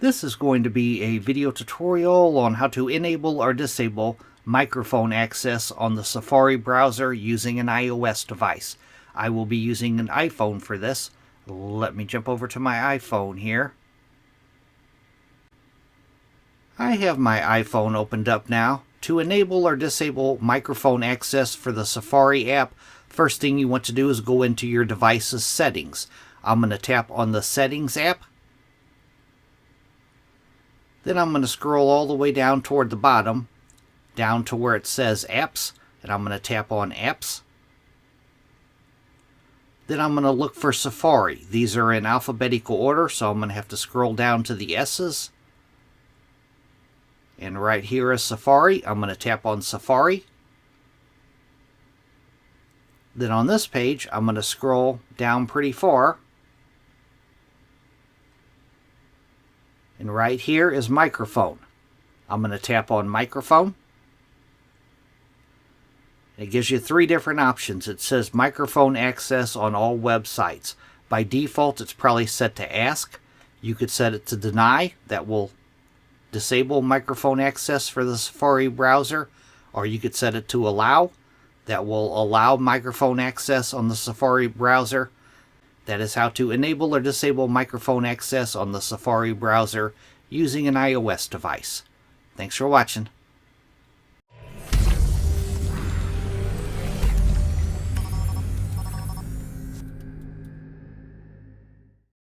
This is going to be a video tutorial on how to enable or disable microphone access on the Safari browser using an iOS device. I will be using an iPhone for this. Let me jump over to my iPhone here. I have my iPhone opened up now. To enable or disable microphone access for the Safari app, first thing you want to do is go into your device's settings. I'm going to tap on the Settings app. Then I'm going to scroll all the way down toward the bottom, down to where it says Apps, and I'm going to tap on Apps. Then I'm going to look for Safari. These are in alphabetical order, so I'm going to have to scroll down to the S's. And right here is Safari. I'm going to tap on Safari. Then on this page, I'm going to scroll down pretty far. And right here is Microphone. I'm going to tap on Microphone. It gives you three different options. It says microphone access on all websites. By default, it's probably set to ask. You could set it to deny. That will disable microphone access for the Safari browser. Or you could set it to allow. That will allow microphone access on the Safari browser. That is how to enable or disable microphone access on the Safari browser using an iOS device. Thanks for watching.